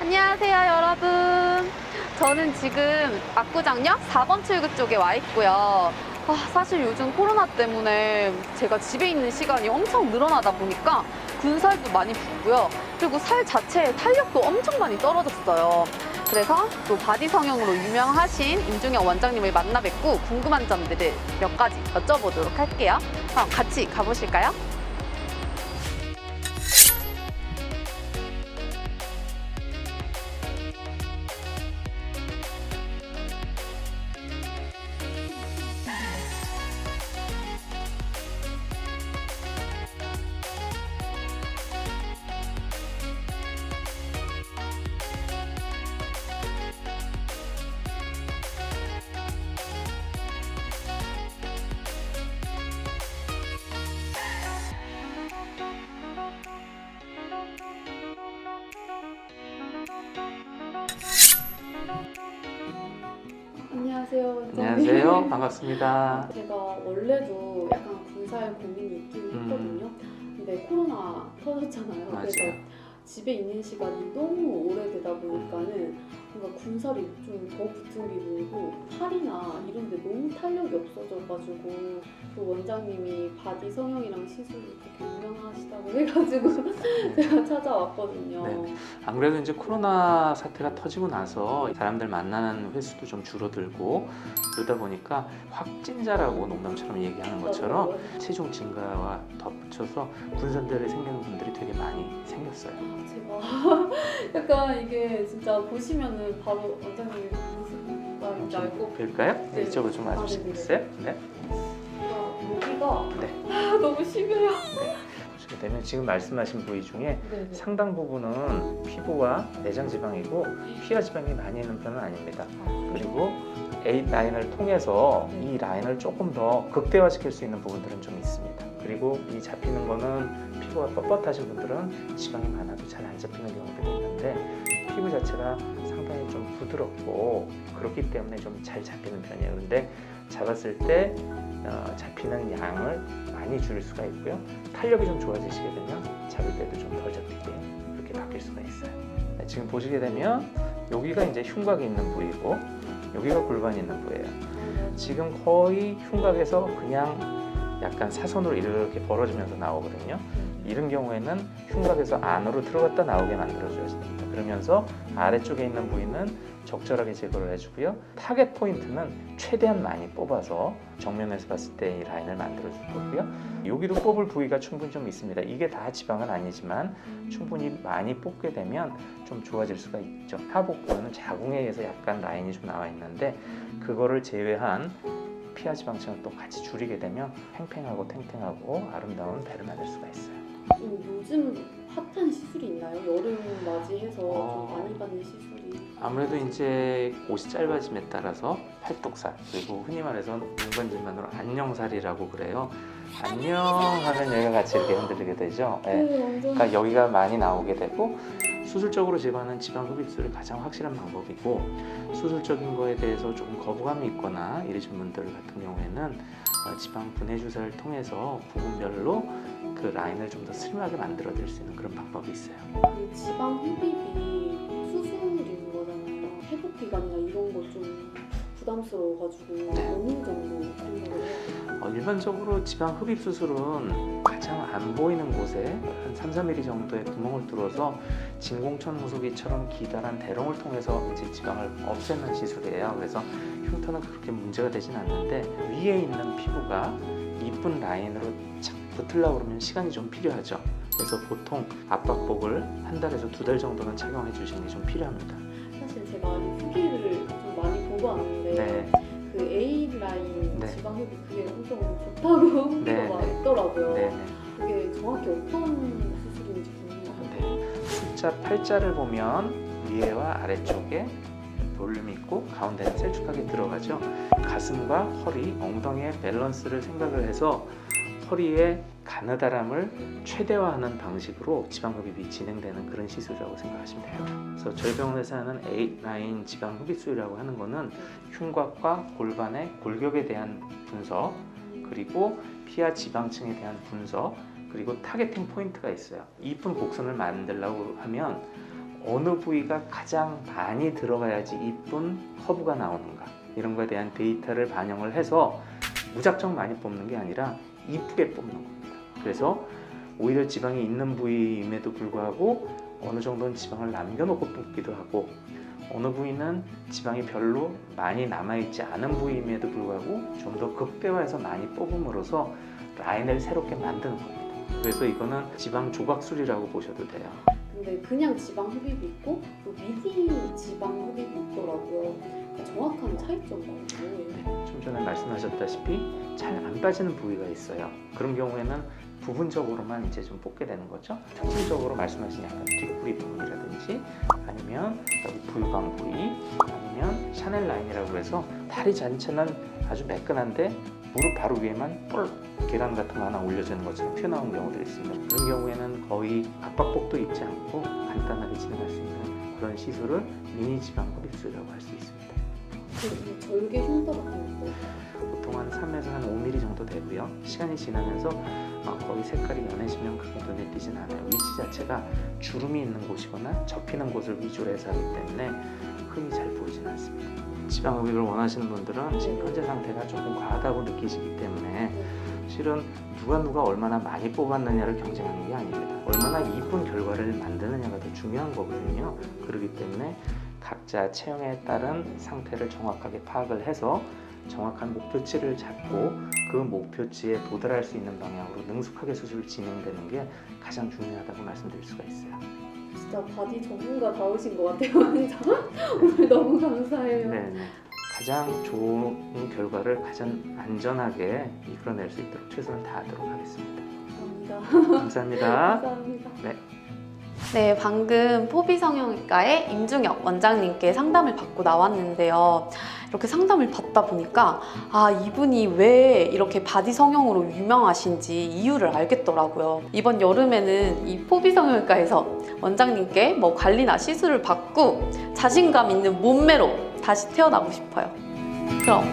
안녕하세요, 여러분. 저는 지금 압구정역 4번 출구 쪽에 와 있고요. 사실 요즘 코로나 때문에 제가 집에 있는 시간이 엄청 늘어나다 보니까 군살도 많이 붓고요. 그리고 살 자체의 탄력도 엄청 많이 떨어졌어요. 그래서 또 바디 성형으로 유명하신 임중혁 원장님을 만나 뵙고 궁금한 점들을 몇 가지 여쭤보도록 할게요. 그럼 같이 가보실까요? 안녕하세요, 원장님. 안녕하세요. 반갑습니다. 제가 원래도 약간 군살 고민이 있긴 했거든요. 근데 코로나 터졌잖아요. 맞아요. 그래서 집에 있는 시간이 너무 오래되다 보니까는 뭔가 군살이 좀 더 붙은 기분이고 팔이나 이런 데 너무 탄력이 없어져가지고 또 원장님이 바디 성형이랑 시술이 되게 유명하시다고 해가지고 제가 찾아왔거든요. 네. 안 그래도 이제 코로나 사태가 터지고 나서 사람들 만나는 횟수도 좀 줄어들고 그러다 보니까 확진자라고 농담처럼 얘기하는 것처럼 체중 증가와 덧붙여서 군살들이 생기는 분들이 되게 많이 생겼어요. 제가 약간 이게 진짜 보시면은 바로 원장님이 무슨 말인지 알 것 같아요. 볼까요? 네. 네, 이쪽으로 좀 와주시겠어요? 네. 여기가 네. 너무 심해요. 보시게 되면 지금 말씀하신 부위 중에 네네. 상당 부분은 피부와 내장 지방이고 피하 지방이 많이 있는 편은 아닙니다. 그리고 A 라인을 통해서 이 라인을 조금 더 극대화시킬 수 있는 부분들은 좀 있습니다. 그리고 이 잡히는 거는 피부가 뻣뻣하신 분들은 지방이 많아도 잘 안 잡히는 경우들이 있는데 피부 자체가 상당히 좀 부드럽고 그렇기 때문에 좀 잘 잡히는 편이에요. 그런데 잡았을 때 잡히는 양을 많이 줄일 수가 있고요. 탄력이 좀 좋아지시게 되면 잡을 때도 좀 덜 잡히게 그렇게 바뀔 수가 있어요. 네, 지금 보시게 되면 여기가 이제 흉곽이 있는 부위고 여기가 골반이 있는 부위예요. 지금 거의 흉곽에서 그냥 약간 사선으로 이렇게 벌어지면서 나오거든요. 이런 경우에는 흉곽에서 안으로 들어갔다 나오게 만들어줘야 됩니다. 그러면서 아래쪽에 있는 부위는 적절하게 제거를 해주고요. 타겟 포인트는 최대한 많이 뽑아서 정면에서 봤을 때 이 라인을 만들어줄 거고요. 여기도 뽑을 부위가 충분히 좀 있습니다. 이게 다 지방은 아니지만 충분히 많이 뽑게 되면 좀 좋아질 수가 있죠. 하복부는 자궁에 의해서 약간 라인이 좀 나와 있는데 그거를 제외한 피하 지방층을 또 같이 줄이게 되면 팽팽하고 탱탱하고 아름다운 배를 만들 수가 있어요. 요즘 핫한 시술이 있나요? 여름 맞이해서 좀 많이 받는 시술이. 아무래도 이제 옷이 짧아짐에 따라서 팔뚝살 그리고 흔히 말해서 일반질만으로 안녕살이라고 그래요. 안녕 하면 여기가 같이 이렇게 흔들리게 되죠. 네. 완전. 그러니까 여기가 많이 나오게 되고 수술적으로 제거하는 지방 흡입술이 가장 확실한 방법이고 수술적인 거에 대해서 조금 거부감이 있거나 이러신 분들 같은 경우에는 지방 분해 주사를 통해서 부분별로 그 라인을 좀 더 슬림하게 만들어 드릴 수 있는 그런 방법이 있어요. 그 지방 흡입이 수술인 거잖아요. 회복 기간이나 이런 거 좀 부담스러워가지고 어느 정도 생각을 해야 돼요? 일반적으로 지방 흡입 수술은 가장 안 보이는 곳에 한 3-4mm 정도의 구멍을 뚫어서 진공천 호소기처럼 기다란 대롱을 통해서 이제 지방을 없애는 시술이에요. 그래서 흉터는 그렇게 문제가 되진 않는데 위에 있는 피부가 이쁜 라인으로 착 붙으려고 그러면 시간이 좀 필요하죠. 그래서 보통 압박복을 1달에서 2달 정도는 착용해 주시는 게 좀 필요합니다. 사실 제가 이 후기를 좀 많이 보고 왔는데 네. 그 A 라인 네. 지방 흡입 그게 엄청 좋다고 후기가 네, 막 네. 있더라고요. 네. 그게 정확히 어떤 수술인지 궁금해요. 네. 숫자 8자를 보면 위에와 아래쪽에 볼륨 있고 가운데는 셀쭉하게 들어가죠. 가슴과 허리, 엉덩이의 밸런스를 생각을 해서 허리의 가느다람을 최대화하는 방식으로 지방흡입이 진행되는 그런 시술이라고 생각하시면 돼요. 그래서 저희 병원에서 하는 A라인 지방흡입술이라고 하는 거는 흉곽과 골반의 골격에 대한 분석, 그리고 피하 지방층에 대한 분석, 그리고 타겟팅 포인트가 있어요. 이쁜 곡선을 만들려고 하면 어느 부위가 가장 많이 들어가야지 이쁜 커브가 나오는가 이런 거에 대한 데이터를 반영을 해서 무작정 많이 뽑는 게 아니라 이쁘게 뽑는 겁니다. 그래서 오히려 지방이 있는 부위임에도 불구하고 어느 정도는 지방을 남겨놓고 뽑기도 하고 어느 부위는 지방이 별로 많이 남아있지 않은 부위임에도 불구하고 좀 더 극대화해서 많이 뽑음으로써 라인을 새롭게 만드는 겁니다. 그래서 이거는 지방 조각술이라고 보셔도 돼요. 근데 그냥 지방 흡입이 있고 또 미디 지방 흡입이 있더라고요. 그러니까 정확한 차이점이 뭐예요? 좀 전에 말씀하셨다시피 잘 안 빠지는 부위가 있어요. 그런 경우에는 부분적으로만 이제 좀 뽑게 되는 거죠. 특징적으로 말씀하신 약간 뒷부리 부분이라든지 아니면 여기 부유방 부위 아니면 샤넬 라인이라고 해서 다리 전체는 아주 매끈한데 무릎 바로 위에만 볼 계란 같은 거 하나 올려주는 것처럼 튀어나온 경우들이 있습니다. 그런 경우에는 거의 압박복도 입지 않고 간단하게 진행할 수 있는 그런 시술을 미니 지방 흡입술이라고 할 수 있습니다. 그 절개 흉터 같은 거 보통 한 3에서 한 5mm 정도 되고요. 시간이 지나면서 거의 색깔이 연해지면 그게 눈에 띄진 않아요. 위치 자체가 주름이 있는 곳이거나 접히는 곳을 위주로 해서 하기 때문에 흔히 잘 보이진 않습니다. 지방 흡입을 원하시는 분들은 지금 현재 상태가 조금 과하다고 느끼시기 때문에 실은 누가 얼마나 많이 뽑았느냐를 경쟁하는 게 아닙니다. 얼마나 이쁜 결과를 만드느냐가 더 중요한 거거든요. 그렇기 때문에 각자 체형에 따른 상태를 정확하게 파악을 해서 정확한 목표치를 잡고 그 목표치에 도달할 수 있는 방향으로 능숙하게 수술이 진행되는 게 가장 중요하다고 말씀드릴 수가 있어요. 진짜 바디 전문가다우신 것 같아요. 진짜 오늘 너무 감사해요. 네, 가장 좋은 결과를 가장 안전하게 이끌어낼 수 있도록 최선을 다하도록 하겠습니다. 감사합니다. 감사합니다. 감사합니다. 네. 네, 방금 포비성형외과의 임중혁 원장님께 상담을 받고 나왔는데요. 이렇게 상담을 받다 보니까 이분이 왜 이렇게 바디 성형으로 유명하신지 이유를 알겠더라고요. 이번 여름에는 이 포비성형외과에서 원장님께 뭐 관리나 시술을 받고 자신감 있는 몸매로 다시 태어나고 싶어요. 그럼